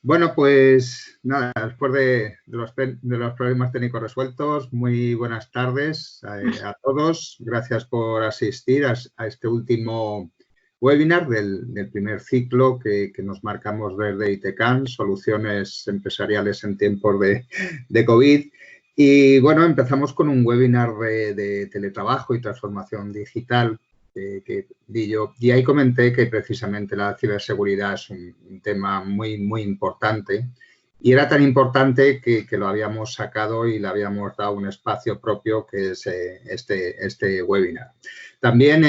Bueno, pues nada, después de los problemas técnicos resueltos, muy buenas tardes a todos. Gracias por asistir a este último webinar del primer ciclo que nos marcamos desde ITCAN, Soluciones Empresariales en Tiempos de COVID. Y bueno, empezamos con un webinar de teletrabajo y transformación digital que di yo. Y ahí comenté que precisamente la ciberseguridad es un tema muy, muy importante. Y era tan importante que lo habíamos sacado y le habíamos dado un espacio propio que es este webinar. También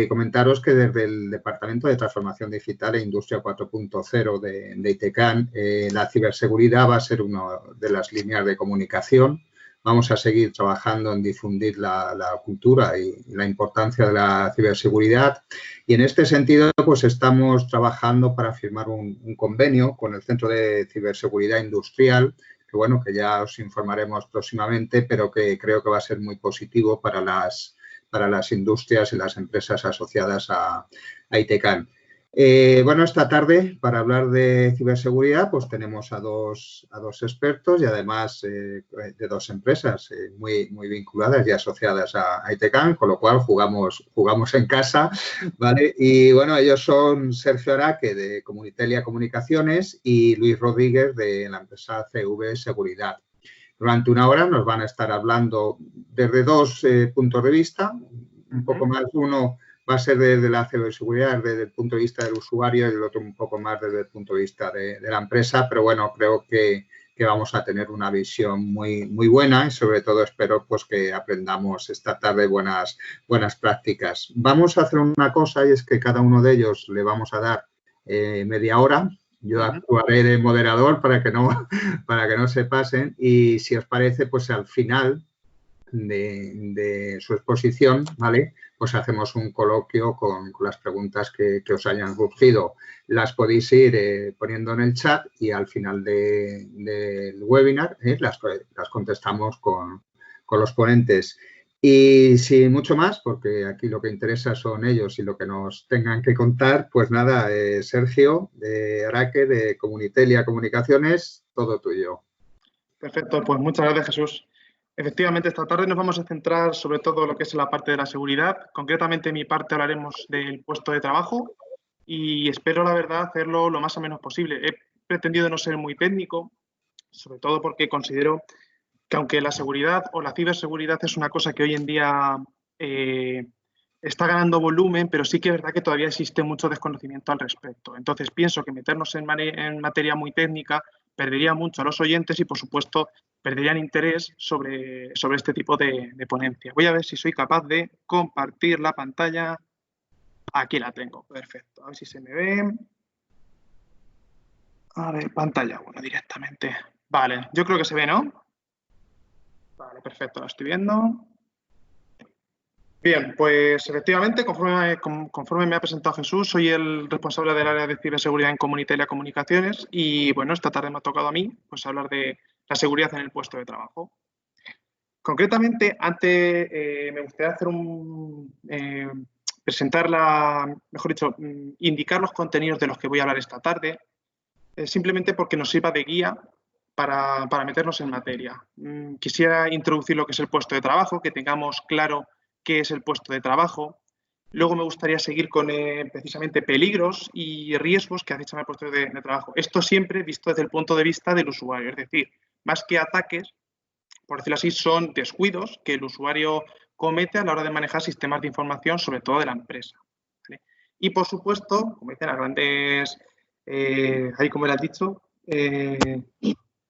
comentaros que desde el Departamento de Transformación Digital e Industria 4.0 de ITCAN, la ciberseguridad va a ser una de las líneas de comunicación. Vamos a seguir trabajando en difundir la cultura y la importancia de la ciberseguridad. Y en este sentido, pues estamos trabajando para firmar un convenio con el Centro de Ciberseguridad Industrial, que bueno, que ya os informaremos próximamente, pero que creo que va a ser muy positivo para las industrias y las empresas asociadas a ITCAN. Bueno, esta tarde, para hablar de ciberseguridad, pues tenemos a dos expertos y además de dos empresas muy vinculadas y asociadas a ITCAN, con lo cual jugamos en casa, ¿vale? Y bueno, ellos son Sergio Araque de Comunitelia Comunicaciones y Luis Rodríguez de la empresa CV Seguridad. Durante una hora nos van a estar hablando desde dos puntos de vista, un poco más uno va a ser desde la ciberseguridad, desde el punto de vista del usuario y el otro un poco más desde el punto de vista de la empresa, pero bueno, creo que vamos a tener una visión muy buena y sobre todo espero pues que aprendamos esta tarde buenas prácticas. Vamos a hacer una cosa y es que cada uno de ellos le vamos a dar media hora. Yo actuaré de moderador para que no se pasen y si os parece, pues al final de su exposición, ¿vale? Pues hacemos un coloquio con las preguntas que os hayan surgido. Las podéis ir poniendo en el chat y al final del webinar las contestamos con los ponentes. Y sin mucho más, porque aquí lo que interesa son ellos y lo que nos tengan que contar, pues nada, Sergio Araque de Comunitelia Comunicaciones, todo tuyo. Perfecto, pues muchas gracias, Jesús. Efectivamente, esta tarde nos vamos a centrar sobre todo en lo que es la parte de la seguridad. Concretamente, en mi parte hablaremos del puesto de trabajo y espero, la verdad, hacerlo lo más o menos posible. He pretendido no ser muy técnico, sobre todo porque considero que aunque la seguridad o la ciberseguridad es una cosa que hoy en día está ganando volumen, pero sí que es verdad que todavía existe mucho desconocimiento al respecto. Entonces, pienso que meternos en materia muy técnica perdería mucho a los oyentes y, por supuesto, perderían interés sobre este tipo de ponencia. Voy a ver si soy capaz de compartir la pantalla. Aquí la tengo, perfecto. A ver si se me ve. A ver, pantalla 1 directamente. Vale, yo creo que se ve, ¿no? Vale, perfecto, lo estoy viendo. Bien, pues efectivamente, conforme me ha presentado Jesús, soy el responsable del área de ciberseguridad en Comunitelia Comunicaciones y, bueno, esta tarde me ha tocado a mí pues, hablar de la seguridad en el puesto de trabajo. Concretamente, antes me gustaría hacer mejor dicho, indicar los contenidos de los que voy a hablar esta tarde, simplemente porque nos sirva de guía para meternos en materia. Quisiera introducir lo que es el puesto de trabajo, que tengamos claro qué es el puesto de trabajo. Luego me gustaría seguir con precisamente peligros y riesgos que acechan al puesto de trabajo. Esto siempre visto desde el punto de vista del usuario, es decir, más que ataques, por decirlo así, son descuidos que el usuario comete a la hora de manejar sistemas de información, sobre todo de la empresa, ¿vale? Y, por supuesto, como dicen, a grandes, ahí como era el dicho,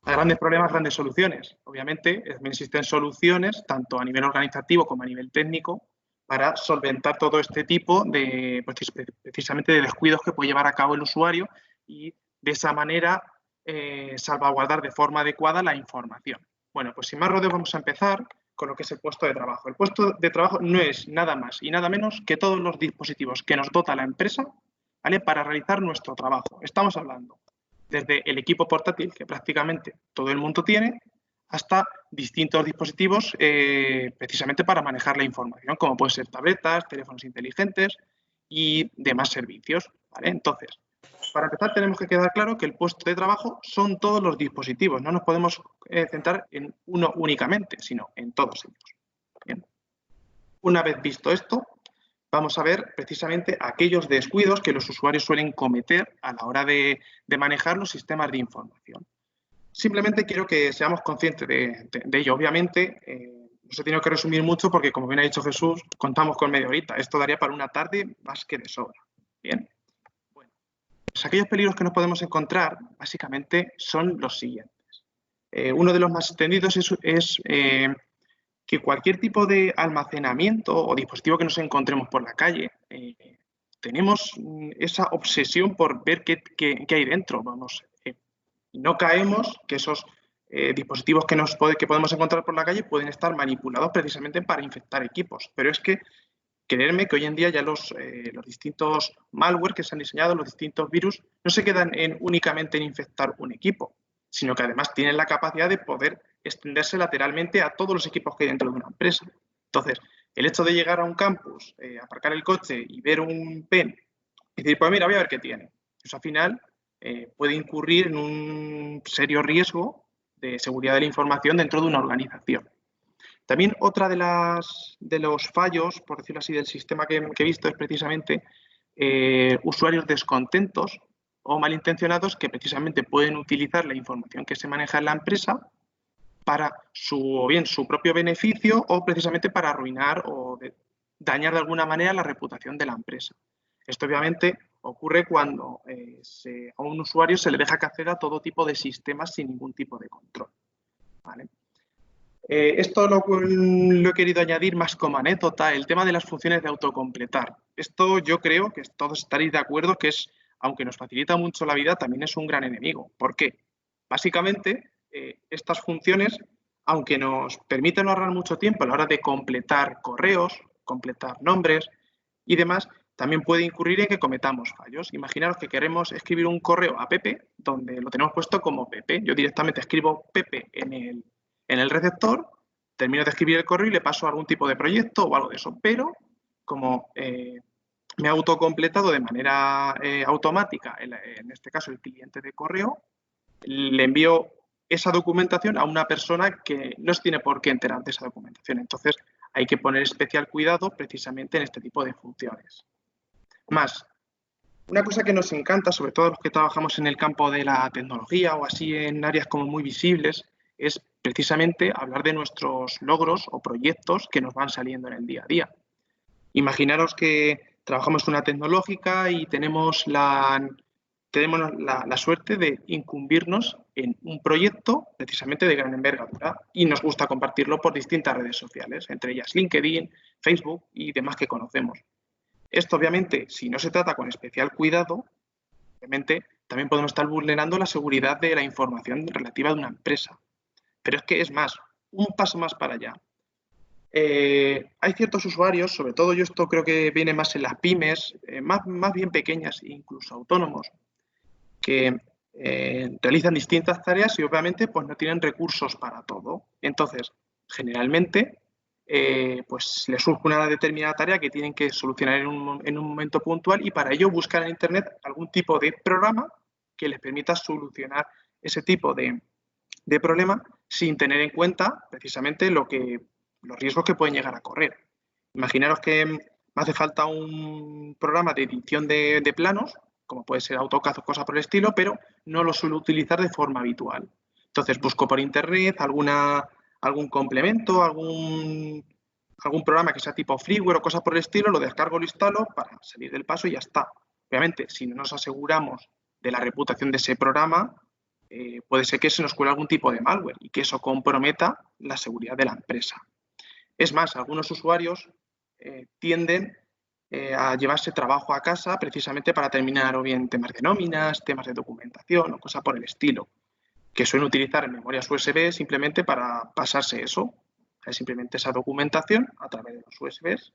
a grandes problemas, grandes soluciones. Obviamente, también existen soluciones, tanto a nivel organizativo como a nivel técnico, para solventar todo este tipo de, pues, precisamente, de descuidos que puede llevar a cabo el usuario y, de esa manera, salvaguardar de forma adecuada la información. Bueno, pues sin más rodeos vamos a empezar con lo que es el puesto de trabajo. El puesto de trabajo no es nada más y nada menos que todos los dispositivos que nos dota la empresa, ¿vale?, para realizar nuestro trabajo. Estamos hablando desde el equipo portátil, que prácticamente todo el mundo tiene, hasta distintos dispositivos precisamente para manejar la información, como pueden ser tabletas, teléfonos inteligentes y demás servicios, ¿vale? Entonces, para empezar tenemos que quedar claro que el puesto de trabajo son todos los dispositivos. No nos podemos centrar en uno únicamente, sino en todos ellos. Bien. Una vez visto esto, vamos a ver precisamente aquellos descuidos que los usuarios suelen cometer a la hora de manejar los sistemas de información. Simplemente quiero que seamos conscientes de ello. Obviamente, no se tiene que resumir mucho porque, como bien ha dicho Jesús, contamos con media horita. Esto daría para una tarde más que de sobra. Bien. Bueno, pues aquellos peligros que nos podemos encontrar, básicamente, son los siguientes. Uno de los más extendidos es que cualquier tipo de almacenamiento o dispositivo que nos encontremos por la calle, tenemos esa obsesión por ver qué hay dentro. Vamos, no caemos que esos dispositivos que podemos encontrar por la calle pueden estar manipulados precisamente para infectar equipos. Pero es que, creerme que hoy en día ya los distintos malware que se han diseñado, los distintos virus, no se quedan únicamente en infectar un equipo, sino que además tienen la capacidad de poder extenderse lateralmente a todos los equipos que hay dentro de una empresa. Entonces, el hecho de llegar a un campus, aparcar el coche y ver un pen y decir, pues mira, voy a ver qué tiene. Eso al final puede incurrir en un serio riesgo de seguridad de la información dentro de una organización. También otra de los fallos, por decirlo así, del sistema que he visto es precisamente usuarios descontentos o malintencionados que precisamente pueden utilizar la información que se maneja en la empresa para o bien su propio beneficio o precisamente para arruinar o dañar de alguna manera la reputación de la empresa. Esto obviamente ocurre cuando a un usuario se le deja que acceda a todo tipo de sistemas sin ningún tipo de control. ¿Vale? Esto lo he querido añadir más como anécdota, el tema de las funciones de autocompletar. Esto yo creo que todos estaréis de acuerdo que es, aunque nos facilita mucho la vida, también es un gran enemigo. ¿Por qué? Básicamente, estas funciones, aunque nos permiten ahorrar mucho tiempo a la hora de completar correos, completar nombres y demás, también puede incurrir en que cometamos fallos. Imaginaros que queremos escribir un correo a Pepe, donde lo tenemos puesto como Pepe. Yo directamente escribo Pepe en el receptor, termino de escribir el correo y le paso algún tipo de proyecto o algo de eso. Pero como me ha autocompletado de manera automática, en este caso el cliente de correo, le envío esa documentación a una persona que no se tiene por qué enterar de esa documentación. Entonces, hay que poner especial cuidado precisamente en este tipo de funciones. Más, una cosa que nos encanta, sobre todo los que trabajamos en el campo de la tecnología o así en áreas como muy visibles, es precisamente hablar de nuestros logros o proyectos que nos van saliendo en el día a día. Imaginaros que trabajamos en una tecnológica y tenemos la suerte de incumbirnos en un proyecto precisamente de gran envergadura y nos gusta compartirlo por distintas redes sociales, entre ellas LinkedIn, Facebook y demás que conocemos. Esto, obviamente, si no se trata con especial cuidado, obviamente también podemos estar vulnerando la seguridad de la información relativa de una empresa. Pero es que es más, un paso más para allá. Hay ciertos usuarios, sobre todo yo esto creo que viene más en las pymes, más bien pequeñas e incluso autónomos, que realizan distintas tareas y obviamente pues no tienen recursos para todo. Entonces, generalmente, pues les surge una determinada tarea que tienen que solucionar en un momento puntual y para ello buscan en Internet algún tipo de programa que les permita solucionar ese tipo de problema sin tener en cuenta precisamente los riesgos que pueden llegar a correr. Imaginaros que me hace falta un programa de edición de planos, como puede ser AutoCAD o cosas por el estilo, pero no lo suelo utilizar de forma habitual. Entonces busco por internet algún complemento, algún programa que sea tipo freeware o cosas por el estilo, lo descargo, lo instalo para salir del paso y ya está. Obviamente, si no nos aseguramos de la reputación de ese programa, puede ser que se nos cuele algún tipo de malware y que eso comprometa la seguridad de la empresa. Es más, algunos usuarios tienden a llevarse trabajo a casa precisamente para terminar o bien temas de nóminas, temas de documentación o cosas por el estilo, que suelen utilizar memorias USB simplemente para pasarse eso, simplemente esa documentación a través de los USBs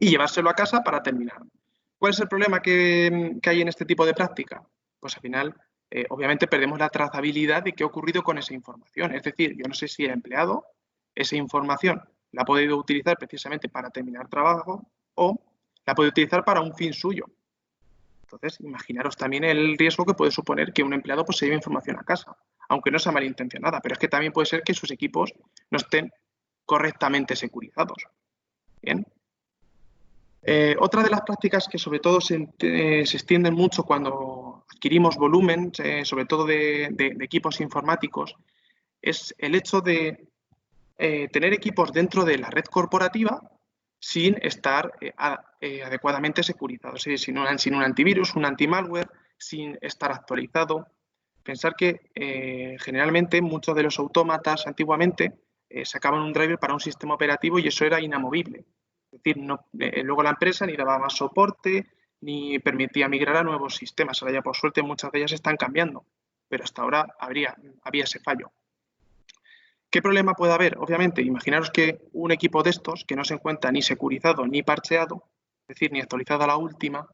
y llevárselo a casa para terminar. ¿Cuál es el problema que hay en este tipo de práctica? Pues al final, obviamente, perdemos la trazabilidad de qué ha ocurrido con esa información. Es decir, yo no sé si el empleado esa información la ha podido utilizar precisamente para terminar trabajo o la puede utilizar para un fin suyo. Entonces, imaginaros también el riesgo que puede suponer que un empleado pues, se lleve información a casa, aunque no sea malintencionada, pero es que también puede ser que sus equipos no estén correctamente securizados. Bien. Otra de las prácticas que sobre todo se extienden mucho cuando adquirimos volumen, sobre todo de equipos informáticos, es el hecho de tener equipos dentro de la red corporativa sin estar adecuadamente securizados, ¿sí? sin un antivirus, un anti-malware, sin estar actualizado. Pensar que generalmente muchos de los autómatas antiguamente sacaban un driver para un sistema operativo y eso era inamovible. Es decir, luego la empresa ni daba más soporte ni permitía migrar a nuevos sistemas. Ahora ya por suerte muchas de ellas están cambiando, pero hasta ahora había ese fallo. ¿Qué problema puede haber? Obviamente, imaginaros que un equipo de estos que no se encuentra ni securizado ni parcheado, es decir, ni actualizado a la última,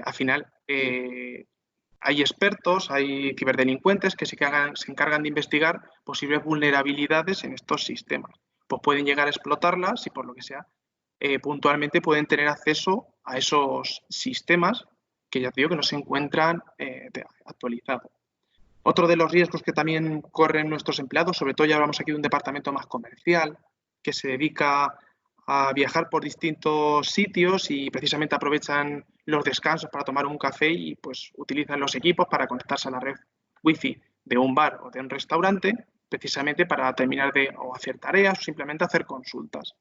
al final hay expertos, hay ciberdelincuentes que se encargan de investigar posibles vulnerabilidades en estos sistemas. Pues pueden llegar a explotarlas y por lo que sea, puntualmente pueden tener acceso a esos sistemas que ya te digo que no se encuentran actualizados. Otro de los riesgos que también corren nuestros empleados, sobre todo ya hablamos aquí de un departamento más comercial, que se dedica a viajar por distintos sitios y precisamente aprovechan los descansos para tomar un café y pues utilizan los equipos para conectarse a la red wifi de un bar o de un restaurante, precisamente para terminar de o hacer tareas o simplemente hacer consultas.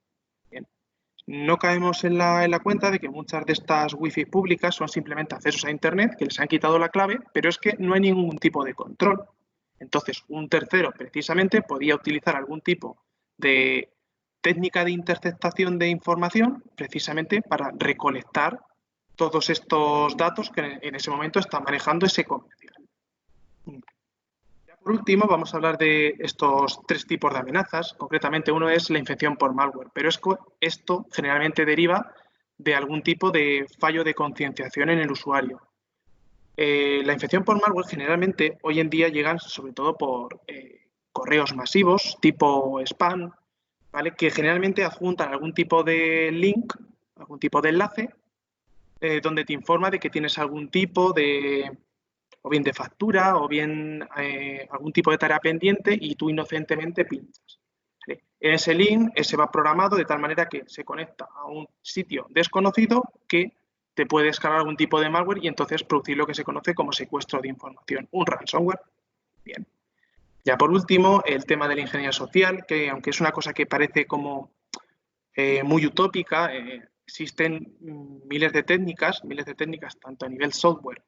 Bien. No caemos en la cuenta de que muchas de estas wifi públicas son simplemente accesos a internet, que les han quitado la clave, pero es que no hay ningún tipo de control. Entonces, un tercero precisamente podía utilizar algún tipo de técnica de interceptación de información precisamente para recolectar todos estos datos que en ese momento está manejando ese comercial. Por último, vamos a hablar de estos tres tipos de amenazas. Concretamente, uno es la infección por malware, pero esto generalmente deriva de algún tipo de fallo de concienciación en el usuario. La infección por malware generalmente hoy en día llegan sobre todo por correos masivos tipo spam, ¿vale? Que generalmente adjuntan algún tipo de link, algún tipo de enlace, donde te informa de que tienes algún tipo de o bien de factura o bien algún tipo de tarea pendiente y tú inocentemente pinchas. ¿Sí? En ese link ese va programado de tal manera que se conecta a un sitio desconocido que te puede descargar algún tipo de malware y entonces producir lo que se conoce como secuestro de información, un ransomware. Bien. Ya por último, el tema de la ingeniería social, que aunque es una cosa que parece como muy utópica, existen miles de técnicas tanto a nivel software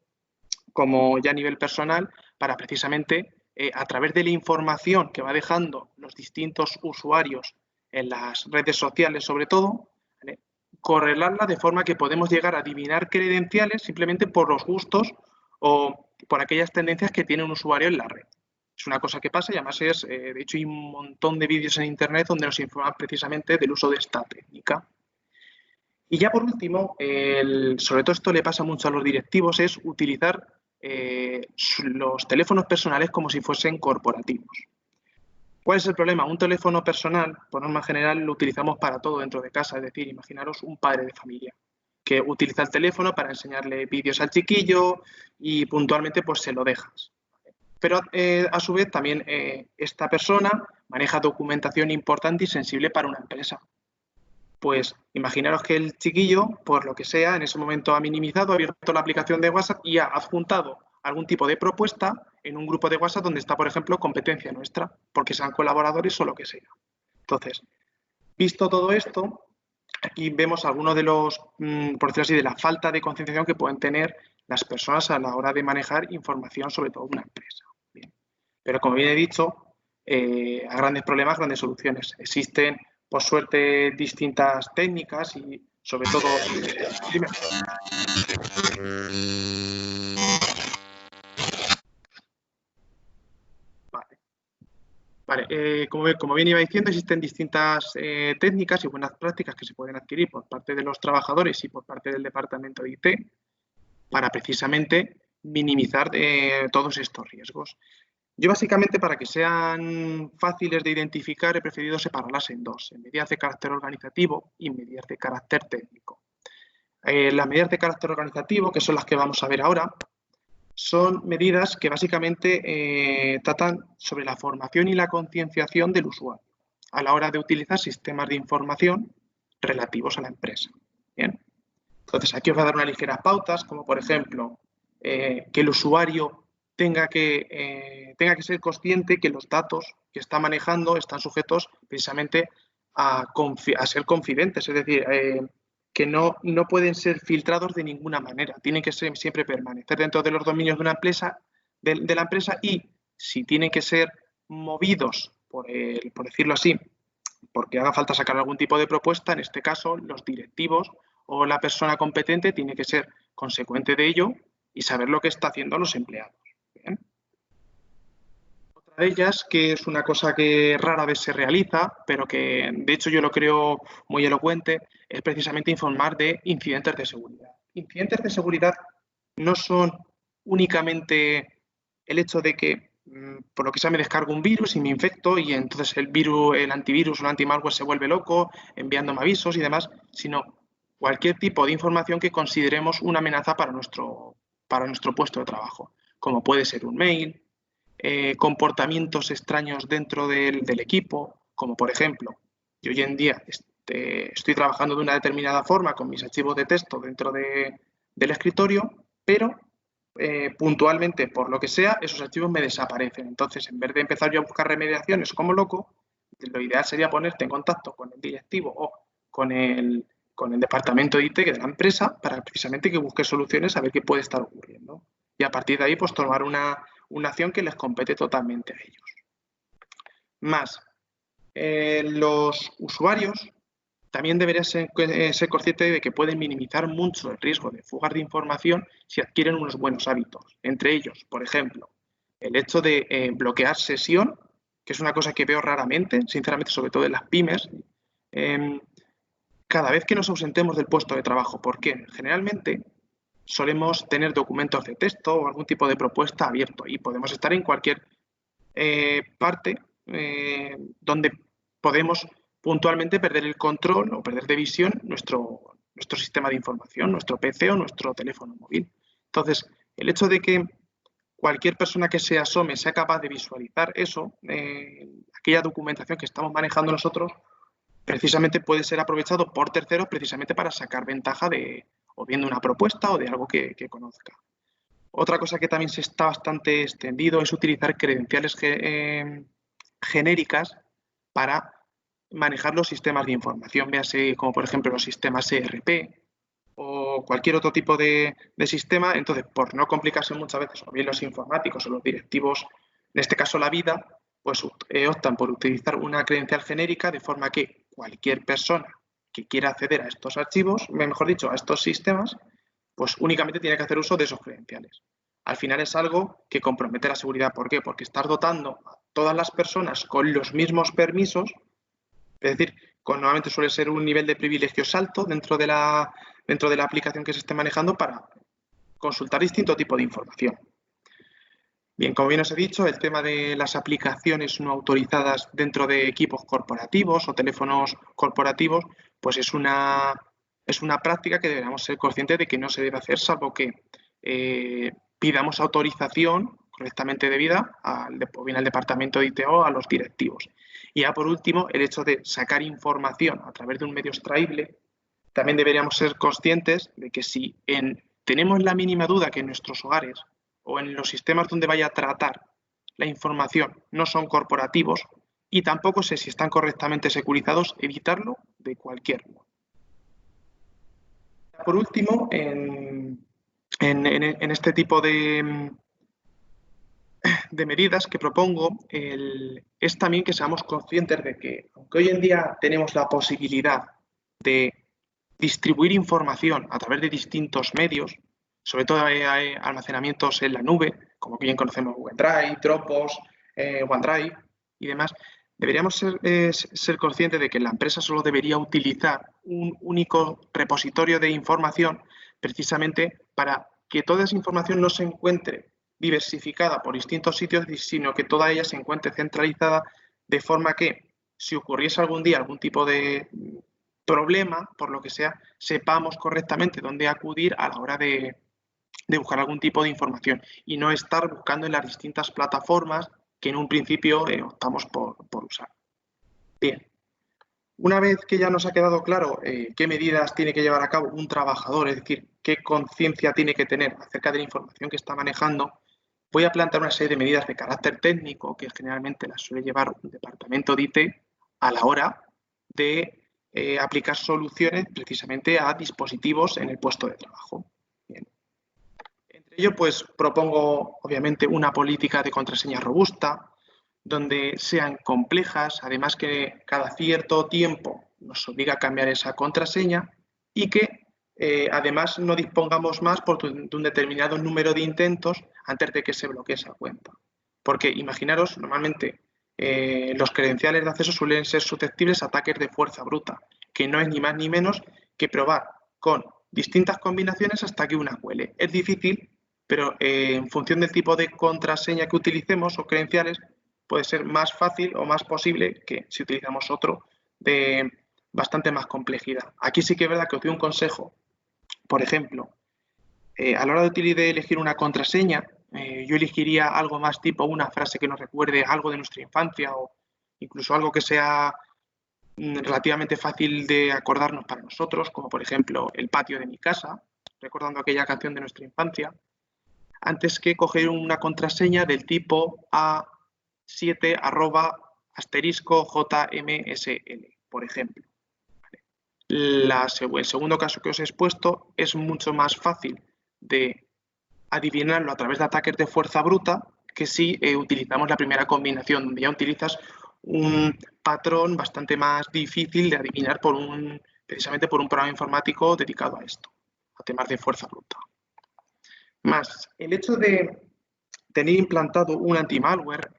como ya a nivel personal, para precisamente a través de la información que va dejando los distintos usuarios en las redes sociales sobre todo, ¿vale? Correlarla de forma que podemos llegar a adivinar credenciales simplemente por los gustos o por aquellas tendencias que tiene un usuario en la red. Es una cosa que pasa y además de hecho hay un montón de vídeos en internet donde nos informan precisamente del uso de esta técnica. Y ya por último, sobre todo esto le pasa mucho a los directivos, es utilizar los teléfonos personales como si fuesen corporativos. ¿Cuál es el problema? Un teléfono personal, por norma general, lo utilizamos para todo dentro de casa. Es decir, imaginaros un padre de familia que utiliza el teléfono para enseñarle vídeos al chiquillo y puntualmente pues se lo dejas. Pero a su vez también esta persona maneja documentación importante y sensible para una empresa. Pues imaginaros que el chiquillo, por lo que sea, en ese momento ha minimizado, ha abierto la aplicación de WhatsApp y ha adjuntado algún tipo de propuesta en un grupo de WhatsApp donde está, por ejemplo, competencia nuestra, porque sean colaboradores o lo que sea. Entonces, visto todo esto, aquí vemos algunos de los, por decirlo así, de la falta de concienciación que pueden tener las personas a la hora de manejar información sobre todo una empresa. Bien. Pero como bien he dicho, a grandes problemas, grandes soluciones. Existen, por suerte, distintas técnicas y sobre todo... Dime. Vale, como bien iba diciendo, existen distintas técnicas y buenas prácticas que se pueden adquirir por parte de los trabajadores y por parte del departamento de IT para precisamente minimizar todos estos riesgos. Yo básicamente, para que sean fáciles de identificar, he preferido separarlas en dos, en medidas de carácter organizativo y medidas de carácter técnico. Las medidas de carácter organizativo, que son las que vamos a ver ahora, son medidas que básicamente tratan sobre la formación y la concienciación del usuario a la hora de utilizar sistemas de información relativos a la empresa. Bien. Entonces, aquí os voy a dar unas ligeras pautas, como por ejemplo, que el usuario tenga que ser consciente que los datos que está manejando están sujetos precisamente a ser confidentes, es decir, que no pueden ser filtrados de ninguna manera, tienen que siempre permanecer dentro de los dominios de una empresa, de la empresa, y si tienen que ser movidos, por decirlo así, porque haga falta sacar algún tipo de propuesta, en este caso los directivos o la persona competente tiene que ser consecuente de ello y saber lo que está haciendo los empleados. Bien. Otra de ellas, que es una cosa que rara vez se realiza, pero que de hecho yo lo creo muy elocuente, es precisamente informar de incidentes de seguridad. Incidentes de seguridad no son únicamente el hecho de que por lo que sea me descargo un virus y me infecto y entonces el antivirus o el antimalware se vuelve loco enviándome avisos y demás, sino cualquier tipo de información que consideremos una amenaza para nuestro puesto de trabajo, como puede ser un mail, comportamientos extraños dentro del equipo, como por ejemplo, yo hoy en día estoy trabajando de una determinada forma con mis archivos de texto dentro del escritorio, pero puntualmente, por lo que sea, esos archivos me desaparecen. Entonces, en vez de empezar yo a buscar remediaciones como loco, lo ideal sería ponerte en contacto con el directivo o con el departamento de IT de la empresa para precisamente que busque soluciones a ver qué puede estar ocurriendo. Y a partir de ahí, pues tomar una acción que les compete totalmente a ellos. Más, los usuarios también deberían ser conscientes de que pueden minimizar mucho el riesgo de fugas de información si adquieren unos buenos hábitos. Entre ellos, por ejemplo, el hecho de bloquear sesión, que es una cosa que veo raramente, sinceramente, sobre todo en las pymes, cada vez que nos ausentemos del puesto de trabajo. ¿Por qué? Generalmente solemos tener documentos de texto o algún tipo de propuesta abierto y podemos estar en cualquier parte donde podemos puntualmente perder el control o perder de visión nuestro sistema de información, nuestro PC o nuestro teléfono móvil. Entonces, el hecho de que cualquier persona que se asome sea capaz de visualizar eso, aquella documentación que estamos manejando nosotros, precisamente puede ser aprovechado por terceros precisamente para sacar ventaja o bien de una propuesta o de algo que conozca. Otra cosa que también se está bastante extendido es utilizar credenciales genéricas para manejar los sistemas de información, véase como por ejemplo los sistemas ERP o cualquier otro tipo de sistema. Entonces, por no complicarse muchas veces, o bien los informáticos o los directivos, en este caso la vida, pues optan por utilizar una credencial genérica de forma que cualquier persona que quiera acceder a estos archivos, mejor dicho, a estos sistemas, pues únicamente tiene que hacer uso de esos credenciales. Al final es algo que compromete la seguridad. ¿Por qué? Porque estás dotando a todas las personas con los mismos permisos, es decir, normalmente suele ser un nivel de privilegios alto dentro de la aplicación que se esté manejando para consultar distinto tipo de información. Bien, como bien os he dicho, el tema de las aplicaciones no autorizadas dentro de equipos corporativos o teléfonos corporativos, pues es una práctica que deberíamos ser conscientes de que no se debe hacer, salvo que pidamos autorización correctamente debida bien al departamento de IT o a los directivos. Y ya por último, el hecho de sacar información a través de un medio extraíble, también deberíamos ser conscientes de que si tenemos la mínima duda que en nuestros hogares o en los sistemas donde vaya a tratar la información no son corporativos y tampoco sé si están correctamente securizados, evitarlo de cualquier modo. Por último, en este tipo de medidas que propongo es también que seamos conscientes de que, aunque hoy en día tenemos la posibilidad de distribuir información a través de distintos medios, sobre todo hay almacenamientos en la nube, como bien conocemos Google Drive, Dropbox, OneDrive y demás, deberíamos ser conscientes de que la empresa solo debería utilizar un único repositorio de información precisamente para que toda esa información no se encuentre diversificada por distintos sitios, sino que toda ella se encuentre centralizada de forma que si ocurriese algún día algún tipo de problema, por lo que sea, sepamos correctamente dónde acudir a la hora de buscar algún tipo de información y no estar buscando en las distintas plataformas que en un principio optamos por usar. Bien, una vez que ya nos ha quedado claro qué medidas tiene que llevar a cabo un trabajador, es decir, qué conciencia tiene que tener acerca de la información que está manejando, voy a plantear una serie de medidas de carácter técnico que generalmente las suele llevar un departamento de IT a la hora de aplicar soluciones precisamente a dispositivos en el puesto de trabajo. Bien. Entre ello, pues propongo obviamente una política de contraseña robusta, donde sean complejas, además que cada cierto tiempo nos obliga a cambiar esa contraseña y que además no dispongamos más de un determinado número de intentos antes de que se bloquee esa cuenta. Porque imaginaros, normalmente los credenciales de acceso suelen ser susceptibles a ataques de fuerza bruta, que no es ni más ni menos que probar con distintas combinaciones hasta que una cuele. Es difícil, pero en función del tipo de contraseña que utilicemos o credenciales, puede ser más fácil o más posible que si utilizamos otro de bastante más complejidad. Aquí sí que es verdad que os doy un consejo. Por ejemplo, a la hora de elegir una contraseña, yo elegiría algo más tipo una frase que nos recuerde algo de nuestra infancia o incluso algo que sea relativamente fácil de acordarnos para nosotros, como por ejemplo el patio de mi casa, recordando aquella canción de nuestra infancia, antes que coger una contraseña del tipo A7 **JMSL, por ejemplo. El segundo caso que os he expuesto es mucho más fácil de adivinarlo a través de ataques de fuerza bruta que si utilizamos la primera combinación, donde ya utilizas un patrón bastante más difícil de adivinar precisamente por un programa informático dedicado a esto, a temas de fuerza bruta. Más, el hecho de tener implantado un anti-malware,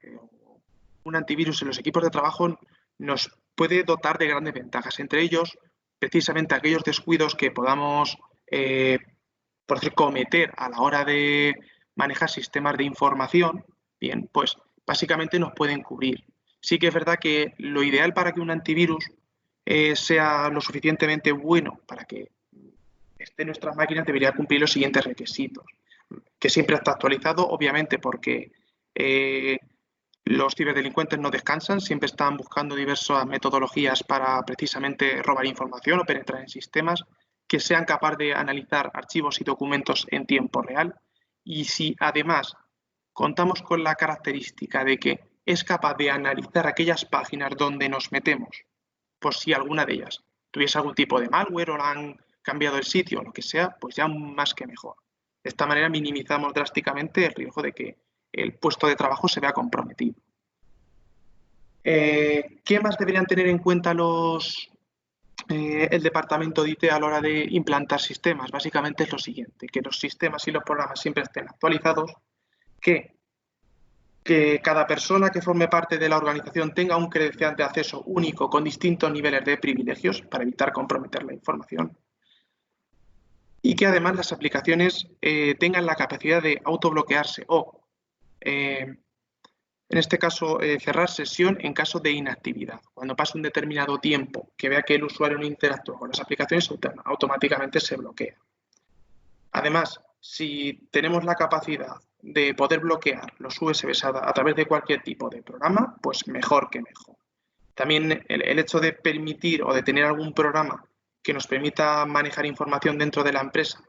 un antivirus en los equipos de trabajo nos puede dotar de grandes ventajas, entre ellos precisamente aquellos descuidos que podamos por decir, cometer a la hora de manejar sistemas de información, bien, pues básicamente nos pueden cubrir. Sí que es verdad que lo ideal para que un antivirus sea lo suficientemente bueno para que esté en nuestras máquinas debería cumplir los siguientes requisitos. Que siempre está actualizado, obviamente, porque los ciberdelincuentes no descansan, siempre están buscando diversas metodologías para precisamente robar información o penetrar en sistemas, que sean capaces de analizar archivos y documentos en tiempo real. Y si además contamos con la característica de que es capaz de analizar aquellas páginas donde nos metemos, por si alguna de ellas tuviese algún tipo de malware o la han cambiado el sitio o lo que sea, pues ya más que mejor. De esta manera minimizamos drásticamente el riesgo de que el puesto de trabajo se vea comprometido. ¿Qué más deberían tener en cuenta el departamento de IT a la hora de implantar sistemas? Básicamente es lo siguiente, que los sistemas y los programas siempre estén actualizados, que cada persona que forme parte de la organización tenga un credencial de acceso único con distintos niveles de privilegios para evitar comprometer la información y que además las aplicaciones tengan la capacidad de autobloquearse o, en este caso, cerrar sesión en caso de inactividad. Cuando pase un determinado tiempo que vea que el usuario no interactúa con las aplicaciones, automáticamente se bloquea. Además, si tenemos la capacidad de poder bloquear los USBs a través de cualquier tipo de programa, pues mejor que mejor. También el hecho de permitir o de tener algún programa que nos permita manejar información dentro de la empresa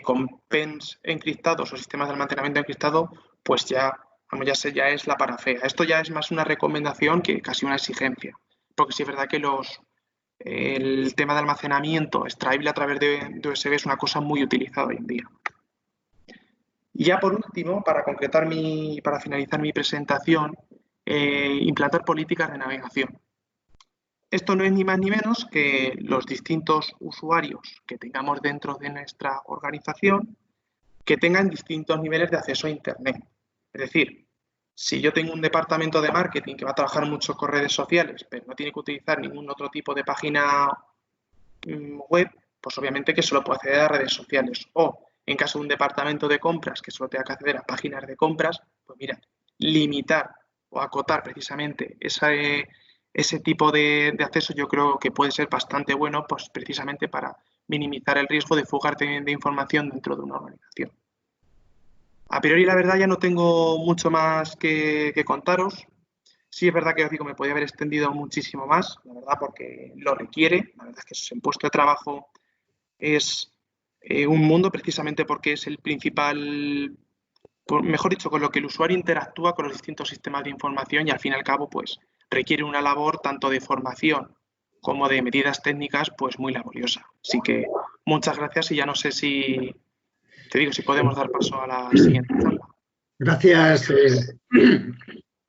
con PENs encriptados o sistemas de almacenamiento encriptado, pues ya es la panacea. Esto ya es más una recomendación que casi una exigencia, porque sí es verdad que el tema de almacenamiento extraíble a través de USB es una cosa muy utilizada hoy en día. Y ya por último, para finalizar mi presentación, implantar políticas de navegación. Esto no es ni más ni menos que los distintos usuarios que tengamos dentro de nuestra organización que tengan distintos niveles de acceso a Internet. Es decir, si yo tengo un departamento de marketing que va a trabajar mucho con redes sociales, pero no tiene que utilizar ningún otro tipo de página web, pues obviamente que solo puede acceder a redes sociales. O en caso de un departamento de compras que solo tenga que acceder a páginas de compras, pues mira, limitar o acotar precisamente ese tipo de acceso yo creo que puede ser bastante bueno, pues precisamente para minimizar el riesgo de fugar de información dentro de una organización. A priori, la verdad, ya no tengo mucho más que contaros. Sí es verdad que os digo, me podría haber extendido muchísimo más, la verdad, porque lo requiere. La verdad es que el puesto de trabajo es un mundo precisamente porque es el principal, mejor dicho, con lo que el usuario interactúa con los distintos sistemas de información y al fin y al cabo, pues requiere una labor tanto de formación como de medidas técnicas, pues muy laboriosa. Así que muchas gracias y ya no sé si, te digo, si podemos dar paso a la siguiente charla. Gracias,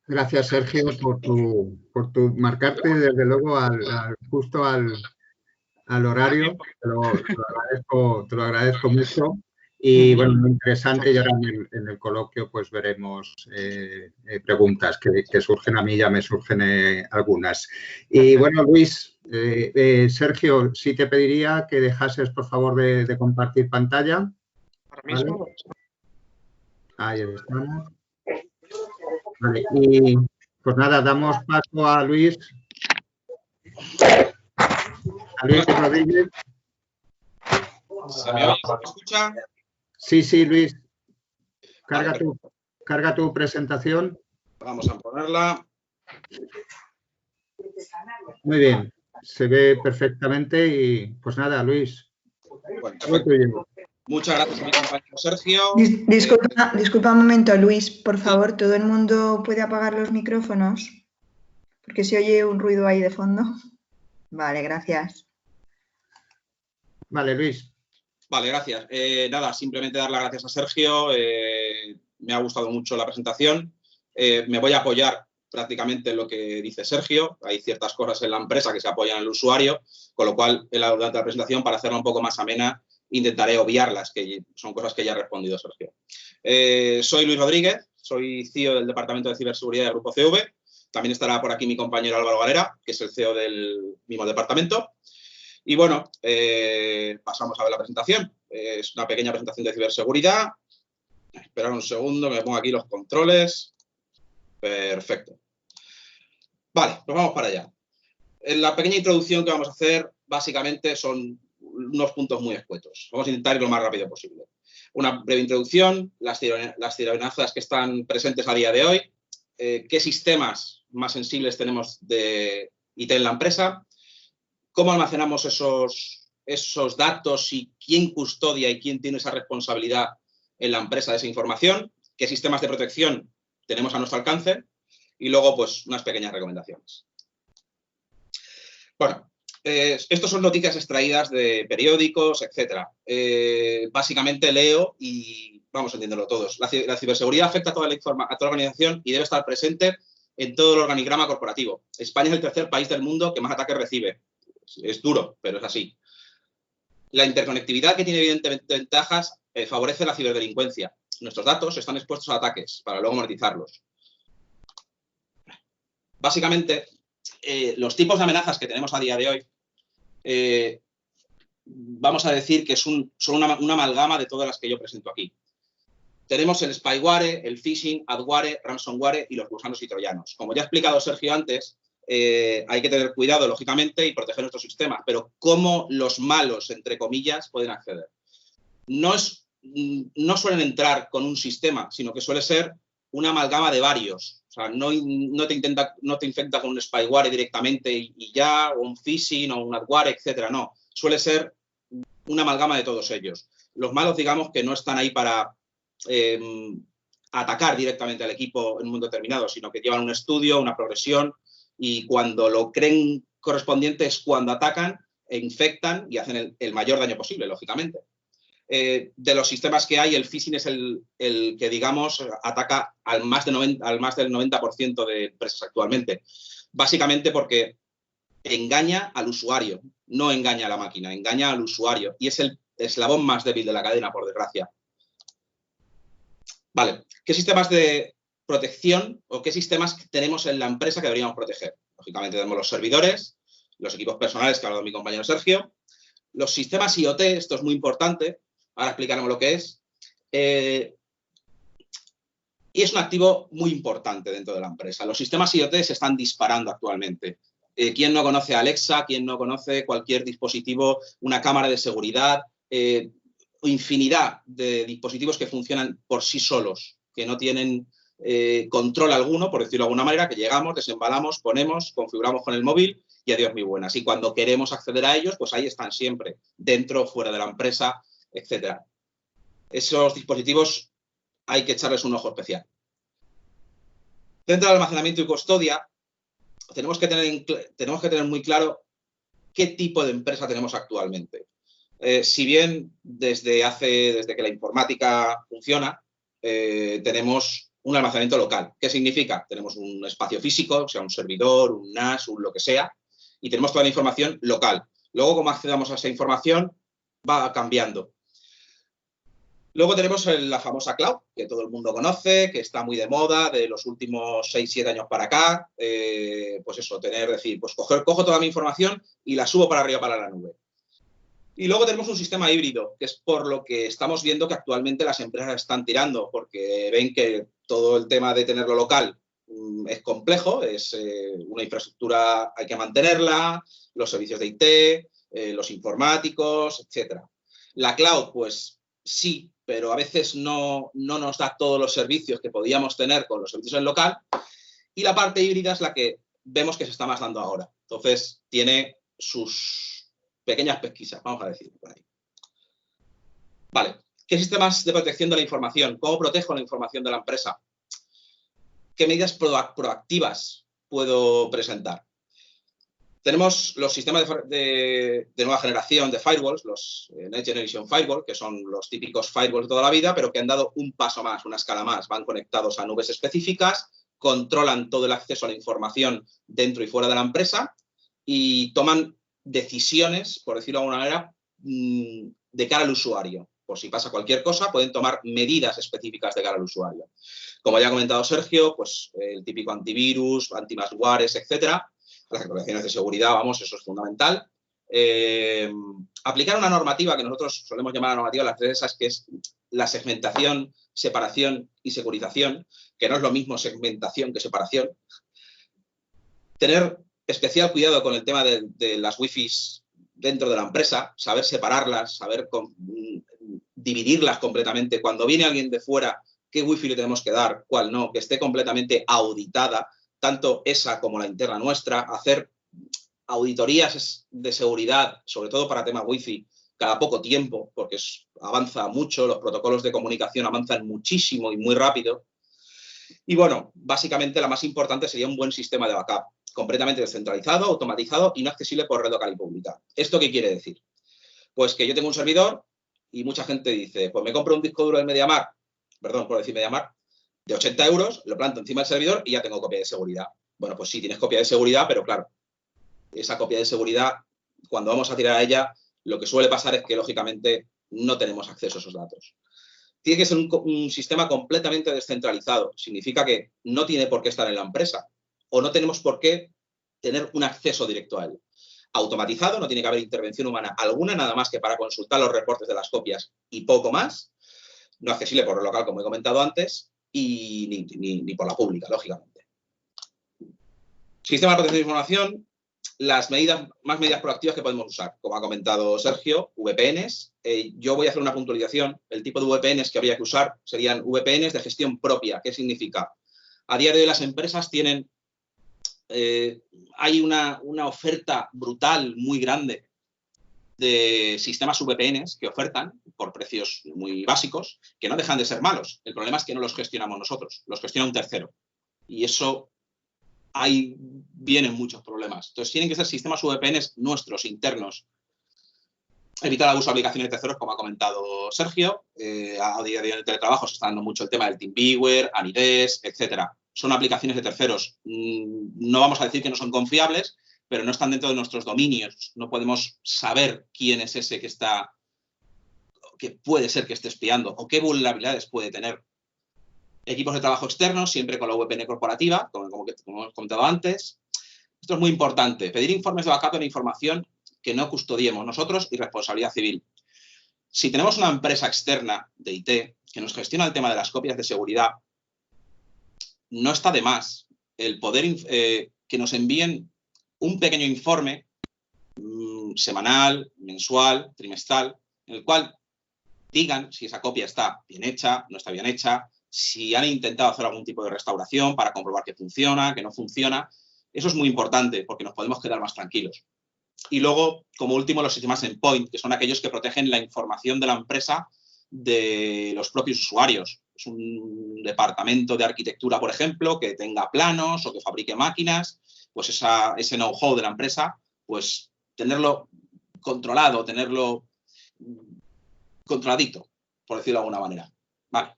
gracias Sergio por tu marcarte desde luego justo al horario. Te lo agradezco mucho. Y bueno, muy interesante, y ahora en el coloquio pues veremos preguntas que surgen a mí, ya me surgen algunas. Y bueno, Luis, Sergio, sí te pediría que dejases por favor de compartir pantalla. Ahora mismo. ¿Vale? Ahí estamos. Vale, y pues nada, damos paso a Luis. A Luis Rodríguez. ¿Se me oye? ¿Se me escucha? Sí, Luis. Vale, Carga tu presentación. vamos a ponerla. Muy bien. Se ve perfectamente y pues nada, Luis. Bueno, perfecto. Muchas gracias a mi compañero Sergio. Disculpa un momento, Luis. Por favor, ¿todo el mundo puede apagar los micrófonos? Porque se oye un ruido ahí de fondo. Vale, gracias. Vale, Luis. Vale, gracias. Nada, simplemente dar las gracias a Sergio. Me ha gustado mucho la presentación. Me voy a apoyar prácticamente en lo que dice Sergio. Hay ciertas cosas en la empresa que se apoyan al usuario, con lo cual, durante la presentación, para hacerla un poco más amena, intentaré obviarlas, que son cosas que ya ha respondido Sergio. Soy Luis Rodríguez, soy CEO del Departamento de Ciberseguridad del Grupo CV. También estará por aquí mi compañero Álvaro Galera, que es el CEO del mismo departamento. Y bueno, pasamos a ver la presentación. Es una pequeña presentación de ciberseguridad. Esperad un segundo, que me pongo aquí los controles. Perfecto. Vale, pues vamos para allá. En la pequeña introducción que vamos a hacer, básicamente, son unos puntos muy escuetos. Vamos a intentar ir lo más rápido posible. Una breve introducción, las ciberamenazas que están presentes a día de hoy, qué sistemas más sensibles tenemos de IT en la empresa, cómo almacenamos esos datos y quién custodia y quién tiene esa responsabilidad en la empresa de esa información, qué sistemas de protección tenemos a nuestro alcance y luego, pues, unas pequeñas recomendaciones. Bueno, estos son noticias extraídas de periódicos, etc. Básicamente leo y vamos entendiéndolo todos. La ciberseguridad afecta a toda la organización y debe estar presente en todo el organigrama corporativo. España es el tercer país del mundo que más ataques recibe. Es duro, pero es así. La interconectividad, que tiene evidentemente ventajas, favorece la ciberdelincuencia. Nuestros datos están expuestos a ataques para luego monetizarlos. Básicamente, los tipos de amenazas que tenemos a día de hoy, vamos a decir que son una amalgama de todas las que yo presento aquí. Tenemos el spyware, el phishing, adware, ransomware y los gusanos y troyanos. Como ya ha explicado Sergio antes, hay que tener cuidado, lógicamente, y proteger nuestros sistemas, pero ¿cómo los malos, entre comillas, pueden acceder? No suelen entrar con un sistema, sino que suele ser una amalgama de varios. O sea, no te infecta con un spyware directamente y ya, o un phishing o un adware, etcétera. No, suele ser una amalgama de todos ellos. Los malos, digamos, que no están ahí para atacar directamente al equipo en un momento determinado, sino que llevan un estudio, una progresión, y cuando lo creen correspondiente es cuando atacan e infectan y hacen el mayor daño posible, lógicamente. De los sistemas que hay, el phishing es el que, digamos, ataca al más del 90% de empresas actualmente. Básicamente porque engaña al usuario, no engaña a la máquina, engaña al usuario. Y es el eslabón más débil de la cadena, por desgracia. Vale, ¿qué sistemas de protección o qué sistemas tenemos en la empresa que deberíamos proteger? Lógicamente tenemos los servidores, los equipos personales, que ha hablado mi compañero Sergio, los sistemas IoT, esto es muy importante, ahora explicaremos lo que es, y es un activo muy importante dentro de la empresa. Los sistemas IoT se están disparando actualmente. ¿Quién no conoce Alexa? ¿Quién no conoce cualquier dispositivo, una cámara de seguridad? Infinidad de dispositivos que funcionan por sí solos, que no tienen control alguno, por decirlo de alguna manera, que llegamos, desembalamos, ponemos, configuramos con el móvil y adiós muy buenas. Y cuando queremos acceder a ellos, pues ahí están siempre, dentro, fuera de la empresa, etc. Esos dispositivos hay que echarles un ojo especial. Dentro del almacenamiento y custodia, tenemos que tener muy claro qué tipo de empresa tenemos actualmente. Si bien desde que la informática funciona, tenemos un almacenamiento local. ¿Qué significa? Tenemos un espacio físico, sea un servidor, un NAS, un lo que sea, y tenemos toda la información local. Luego, cómo accedamos a esa información va cambiando. Luego tenemos la famosa cloud, que todo el mundo conoce, que está muy de moda de los últimos 6-7 años para acá. Pues eso, pues cojo toda mi información y la subo para arriba, para la nube. Y luego tenemos un sistema híbrido, que es por lo que estamos viendo que actualmente las empresas están tirando, porque ven que todo el tema de tenerlo local es complejo, es una infraestructura, hay que mantenerla, los servicios de IT, los informáticos, etc. La cloud, pues sí, pero a veces no nos da todos los servicios que podíamos tener con los servicios en local. Y la parte híbrida es la que vemos que se está más dando ahora. Entonces, tiene sus pequeñas pesquisas, vamos a decir por ahí. Vale, ¿qué sistemas de protección de la información? ¿Cómo protejo la información de la empresa? ¿Qué medidas proactivas puedo presentar? Tenemos los sistemas de nueva generación de firewalls, los Next Generation Firewall, que son los típicos firewalls de toda la vida, pero que han dado un paso más, una escala más. Van conectados a nubes específicas, controlan todo el acceso a la información dentro y fuera de la empresa y toman decisiones, por decirlo de alguna manera, de cara al usuario. Por si pasa cualquier cosa, pueden tomar medidas específicas de cara al usuario. Como ya ha comentado Sergio, pues el típico antivirus, anti-malwares, etcétera. Las actualizaciones de seguridad, vamos, eso es fundamental. Aplicar una normativa que nosotros solemos llamar la normativa de las 3 esas, que es la segmentación, separación y securización, que no es lo mismo segmentación que separación. Tener especial cuidado con el tema de las wifis dentro de la empresa, saber separarlas, saber dividirlas completamente. Cuando viene alguien de fuera, qué wifi le tenemos que dar, cuál no, que esté completamente auditada, tanto esa como la interna nuestra, hacer auditorías de seguridad, sobre todo para temas wifi, cada poco tiempo, porque avanza mucho, los protocolos de comunicación avanzan muchísimo y muy rápido. Y bueno, básicamente la más importante sería un buen sistema de backup, completamente descentralizado, automatizado y no accesible por red local y pública. ¿Esto qué quiere decir? Pues que yo tengo un servidor y mucha gente dice, pues me compro un disco duro de MediaMark, perdón por decir MediaMark, de 80 euros, lo planto encima del servidor y ya tengo copia de seguridad. Bueno, pues sí, tienes copia de seguridad, pero claro, esa copia de seguridad, cuando vamos a tirar a ella, lo que suele pasar es que, lógicamente, no tenemos acceso a esos datos. Tiene que ser un sistema completamente descentralizado. Significa que no tiene por qué estar en la empresa o no tenemos por qué tener un acceso directo a él. Automatizado, no tiene que haber intervención humana alguna, nada más que para consultar los reportes de las copias y poco más. No accesible por el local, como he comentado antes, y ni por la pública, lógicamente. Sistema de protección de información, las más medidas proactivas que podemos usar. Como ha comentado Sergio, VPNs. Yo voy a hacer una puntualización. El tipo de VPNs que habría que usar serían VPNs de gestión propia. ¿Qué significa? A día de hoy las empresas tienen... hay una oferta brutal, muy grande, de sistemas VPNs que ofertan por precios muy básicos, que no dejan de ser malos. El problema es que no los gestionamos nosotros, los gestiona un tercero. Y eso, ahí vienen muchos problemas. Entonces, tienen que ser sistemas VPNs nuestros, internos. Evitar el uso de aplicaciones de terceros, como ha comentado Sergio. A día de hoy en el teletrabajo se está dando mucho el tema del TeamViewer, Anides, etcétera. Son aplicaciones de terceros. No vamos a decir que no son confiables, pero no están dentro de nuestros dominios. No podemos saber quién es ese que puede ser que esté espiando o qué vulnerabilidades puede tener. Equipos de trabajo externos, siempre con la VPN corporativa, como hemos comentado antes. Esto es muy importante. Pedir informes de backup de la información que no custodiemos nosotros y responsabilidad civil. Si tenemos una empresa externa de IT que nos gestiona el tema de las copias de seguridad, no está de más el poder que nos envíen un pequeño informe semanal, mensual, trimestral, en el cual digan si esa copia está bien hecha, no está bien hecha, si han intentado hacer algún tipo de restauración para comprobar que funciona, que no funciona. Eso es muy importante porque nos podemos quedar más tranquilos. Y luego, como último, los sistemas endpoint, que son aquellos que protegen la información de la empresa de los propios usuarios. Es un departamento de arquitectura, por ejemplo, que tenga planos o que fabrique máquinas, pues ese know-how de la empresa, pues tenerlo controlado, tenerlo controladito, por decirlo de alguna manera. Vale,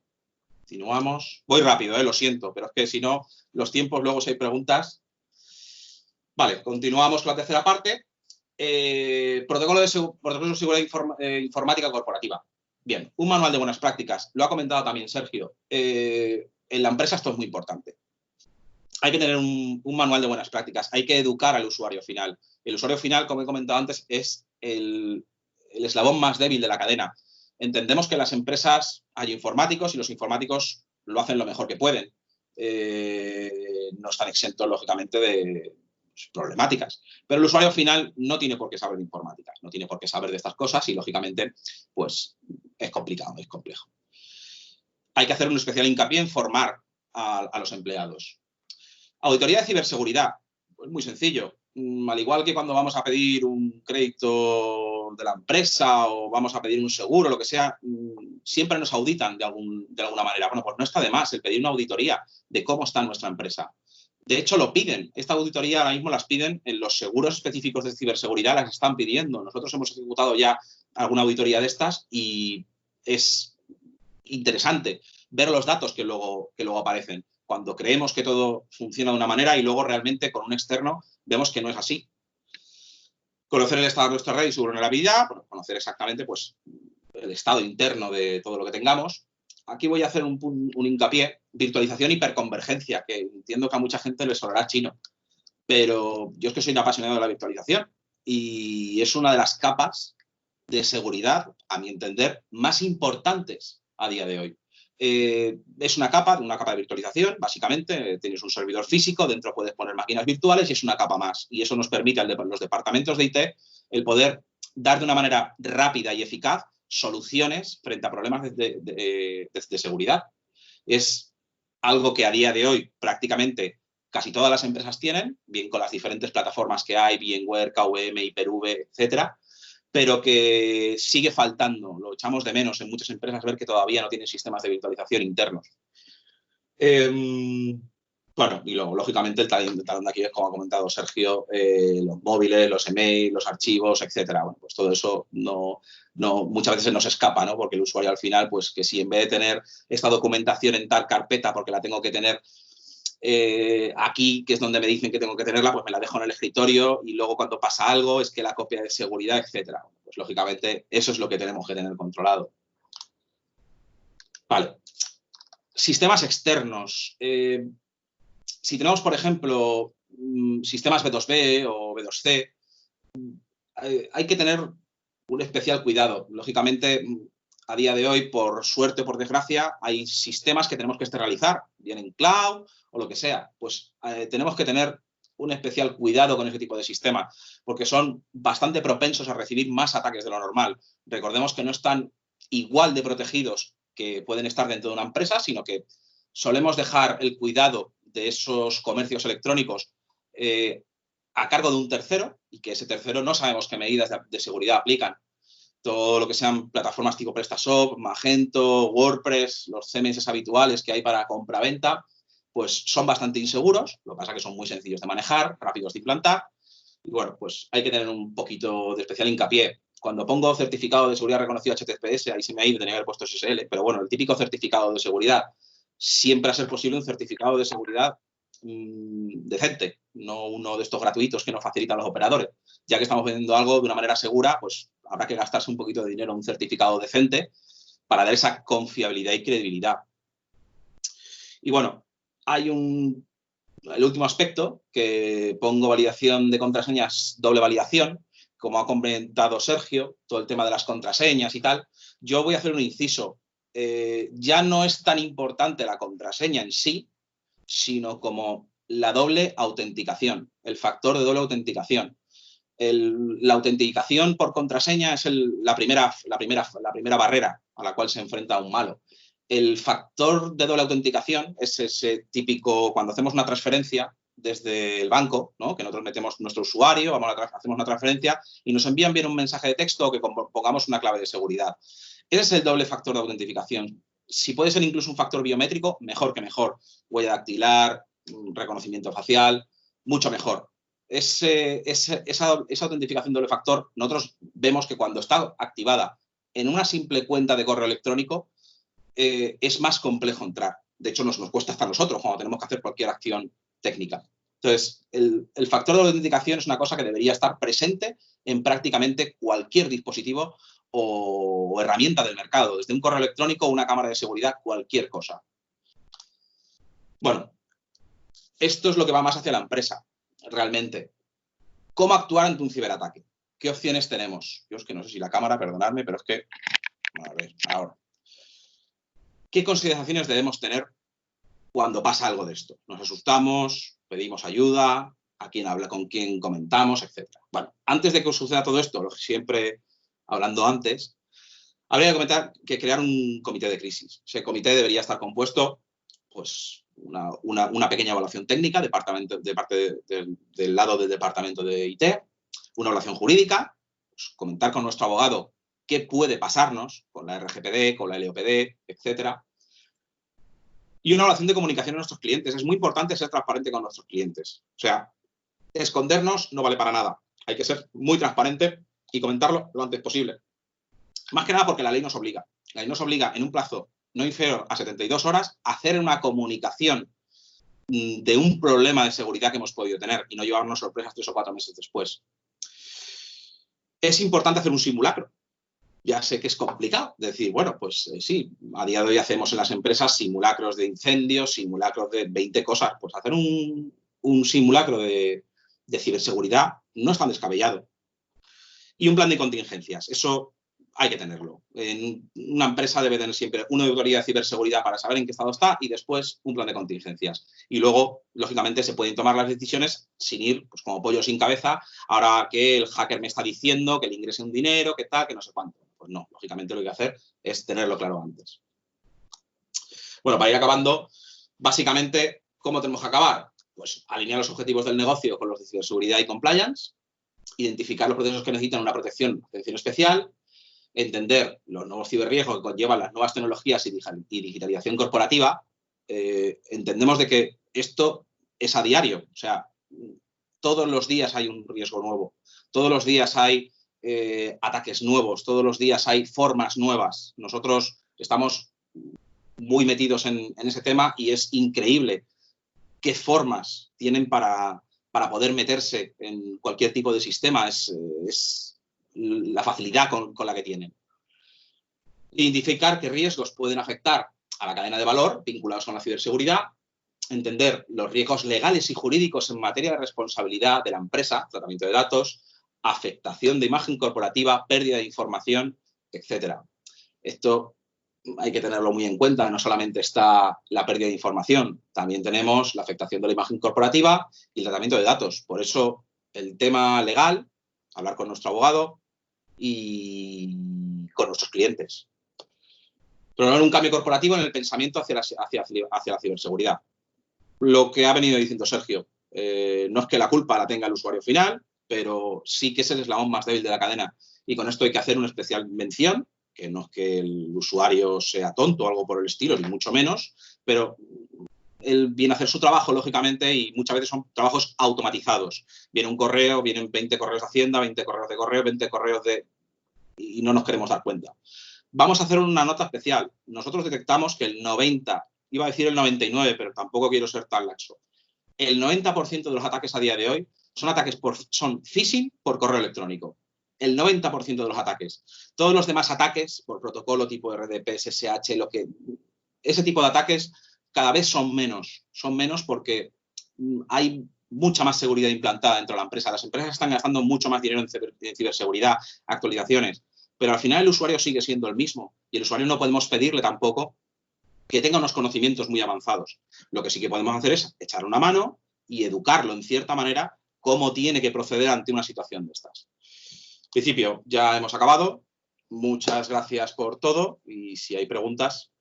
continuamos. Voy rápido, lo siento, pero es que si no, los tiempos, luego si hay preguntas. Vale, continuamos con la tercera parte. Protocolo de seguridad informática corporativa. Bien, un manual de buenas prácticas. Lo ha comentado también Sergio. En la empresa esto es muy importante. Hay que tener un manual de buenas prácticas. Hay que educar al usuario final. El usuario final, como he comentado antes, es el eslabón más débil de la cadena. Entendemos que en las empresas hay informáticos y los informáticos lo hacen lo mejor que pueden. No están exentos, lógicamente, de problemáticas. Pero el usuario final no tiene por qué saber de informática, no tiene por qué saber de estas cosas y, lógicamente, pues es complicado, es complejo. Hay que hacer un especial hincapié en formar a los empleados. Auditoría de ciberseguridad, pues muy sencillo. Al igual que cuando vamos a pedir un crédito de la empresa o vamos a pedir un seguro, lo que sea, siempre nos auditan de alguna manera. Bueno, pues no está de más el pedir una auditoría de cómo está nuestra empresa. De hecho, lo piden. Esta auditoría ahora mismo las piden en los seguros específicos de ciberseguridad, las están pidiendo. Nosotros hemos ejecutado ya alguna auditoría de estas y es interesante ver los datos que luego aparecen. Cuando creemos que todo funciona de una manera y luego realmente con un externo vemos que no es así. Conocer el estado de nuestra red y su vulnerabilidad, bueno, conocer exactamente pues, el estado interno de todo lo que tengamos. Aquí voy a hacer un hincapié, virtualización hiperconvergencia, que entiendo que a mucha gente le sonará chino, pero yo es que soy un apasionado de la virtualización y es una de las capas de seguridad, a mi entender, más importantes a día de hoy. Es una capa de virtualización, básicamente, tienes un servidor físico, dentro puedes poner máquinas virtuales y es una capa más. Y eso nos permite a los departamentos de IT el poder dar de una manera rápida y eficaz soluciones frente a problemas de seguridad. Es algo que a día de hoy prácticamente casi todas las empresas tienen, bien con las diferentes plataformas que hay, VMware, KVM, Hyper-V, etcétera, pero que sigue faltando. Lo echamos de menos en muchas empresas ver que todavía no tienen sistemas de virtualización internos. Bueno, y luego, lógicamente, el talón de aquí es, como ha comentado Sergio, los móviles, los emails, los archivos, etcétera. Bueno, pues todo eso muchas veces se nos escapa, ¿no? Porque el usuario al final, pues que si en vez de tener esta documentación en tal carpeta porque la tengo que tener aquí, que es donde me dicen que tengo que tenerla, pues me la dejo en el escritorio y luego cuando pasa algo es que la copia de seguridad, etcétera. Pues lógicamente eso es lo que tenemos que tener controlado. Vale. Sistemas externos. Si tenemos, por ejemplo, sistemas B2B o B2C, hay que tener un especial cuidado. Lógicamente, a día de hoy, por suerte o por desgracia, hay sistemas que tenemos que externalizar, bien en cloud o lo que sea. Pues tenemos que tener un especial cuidado con ese tipo de sistemas, porque son bastante propensos a recibir más ataques de lo normal. Recordemos que no están igual de protegidos que pueden estar dentro de una empresa, sino que solemos dejar el cuidado de esos comercios electrónicos a cargo de un tercero y que ese tercero no sabemos qué medidas de seguridad aplican. Todo lo que sean plataformas tipo PrestaShop, Magento, WordPress, los CMS habituales que hay para compra-venta, pues son bastante inseguros. Lo que pasa es que son muy sencillos de manejar, rápidos de implantar. Y bueno, pues hay que tener un poquito de especial hincapié. Cuando pongo certificado de seguridad reconocido HTTPS, ahí se me ha ido, tenía que haber puesto SSL, pero bueno, el típico certificado de seguridad, siempre a ser posible un certificado de seguridad decente, no uno de estos gratuitos que nos facilitan los operadores. Ya que estamos vendiendo algo de una manera segura, pues habrá que gastarse un poquito de dinero en un certificado decente para dar esa confiabilidad y credibilidad. Y bueno, hay el último aspecto que pongo validación de contraseñas, doble validación, como ha comentado Sergio, todo el tema de las contraseñas y tal. Yo voy a hacer un inciso. Ya no es tan importante la contraseña en sí, sino como la doble autenticación, el factor de doble autenticación. La autenticación por contraseña es la primera barrera a la cual se enfrenta un malo. El factor de doble autenticación es ese típico, cuando hacemos una transferencia desde el banco, ¿no? Que nosotros metemos nuestro usuario, hacemos una transferencia y nos envían bien un mensaje de texto o que pongamos una clave de seguridad. Ese es el doble factor de autentificación. Si puede ser incluso un factor biométrico, mejor que mejor. Huella dactilar, reconocimiento facial, mucho mejor. Esa autentificación doble factor, nosotros vemos que cuando está activada en una simple cuenta de correo electrónico, es más complejo entrar. De hecho, nos cuesta hasta a nosotros cuando tenemos que hacer cualquier acción técnica. Entonces, el factor de autenticación es una cosa que debería estar presente en prácticamente cualquier dispositivo o herramienta del mercado, desde un correo electrónico, una cámara de seguridad, cualquier cosa. Bueno, esto es lo que va más hacia la empresa, realmente. ¿Cómo actuar ante un ciberataque? ¿Qué opciones tenemos? Yo es que no sé si la cámara, perdonadme, pero es que... A ver, ahora. ¿Qué consideraciones debemos tener cuando pasa algo de esto? Nos asustamos, pedimos ayuda, con quién comentamos, etc. Bueno, antes de que os suceda todo esto, lo que siempre hablando antes, habría que comentar que crear un comité de crisis. Ese comité debería estar compuesto, pues, una pequeña evaluación técnica de parte del lado del departamento de IT, una evaluación jurídica, pues, comentar con nuestro abogado qué puede pasarnos con la RGPD, con la LOPD, etcétera. Y una evaluación de comunicación a nuestros clientes. Es muy importante ser transparente con nuestros clientes. O sea, escondernos no vale para nada. Hay que ser muy transparente y comentarlo lo antes posible. Más que nada porque la ley nos obliga. La ley nos obliga en un plazo no inferior a 72 horas a hacer una comunicación de un problema de seguridad que hemos podido tener y no llevarnos sorpresas 3 o 4 meses después. Es importante hacer un simulacro. Ya sé que es complicado decir, bueno, pues sí, a día de hoy hacemos en las empresas simulacros de incendios, simulacros de 20 cosas. Pues hacer un simulacro de ciberseguridad no es tan descabellado. Y un plan de contingencias, eso hay que tenerlo. En una empresa debe tener siempre una auditoría de ciberseguridad para saber en qué estado está y después un plan de contingencias. Y luego, lógicamente, se pueden tomar las decisiones sin ir pues, como pollo sin cabeza, ahora que el hacker me está diciendo que le ingrese un dinero, que tal, que no sé cuánto. Pues no, lógicamente lo que hay que hacer es tenerlo claro antes. Bueno, para ir acabando, básicamente, ¿cómo tenemos que acabar? Pues alinear los objetivos del negocio con los de ciberseguridad y compliance, identificar los procesos que necesitan una atención especial, entender los nuevos ciberriesgos que conllevan las nuevas tecnologías y digitalización corporativa. Entendemos de que esto es a diario, o sea, todos los días hay un riesgo nuevo, todos los días hay ataques nuevos, todos los días hay formas nuevas. Nosotros estamos muy metidos en ese tema y es increíble qué formas tienen para poder meterse en cualquier tipo de sistema. Es la facilidad con la que tienen. Identificar qué riesgos pueden afectar a la cadena de valor vinculados con la ciberseguridad, entender los riesgos legales y jurídicos en materia de responsabilidad de la empresa, tratamiento de datos, afectación de imagen corporativa, pérdida de información, etc. Esto hay que tenerlo muy en cuenta. No solamente está la pérdida de información, también tenemos la afectación de la imagen corporativa y el tratamiento de datos. Por eso el tema legal, hablar con nuestro abogado y con nuestros clientes. Promover un cambio corporativo en el pensamiento hacia la ciberseguridad. Lo que ha venido diciendo Sergio, no es que la culpa la tenga el usuario final, pero sí que es el eslabón más débil de la cadena. Y con esto hay que hacer una especial mención, que no es que el usuario sea tonto o algo por el estilo, ni mucho menos, pero él viene a hacer su trabajo, lógicamente, y muchas veces son trabajos automatizados. Viene un correo, vienen 20 correos de Hacienda, 20 correos de correo, 20 correos de... y no nos queremos dar cuenta. Vamos a hacer una nota especial. Nosotros detectamos que el 90, iba a decir el 99, pero tampoco quiero ser tan laxo. El 90% de los ataques a día de hoy son phishing por correo electrónico. El 90% de los ataques. Todos los demás ataques, por protocolo tipo RDP, SSH, ese tipo de ataques cada vez son menos. Son menos porque hay mucha más seguridad implantada dentro de la empresa. Las empresas están gastando mucho más dinero en ciberseguridad, actualizaciones, pero al final el usuario sigue siendo el mismo y el usuario no podemos pedirle tampoco que tenga unos conocimientos muy avanzados. Lo que sí que podemos hacer es echar una mano y educarlo en cierta manera cómo tiene que proceder ante una situación de estas. En principio, ya hemos acabado. Muchas gracias por todo y si hay preguntas,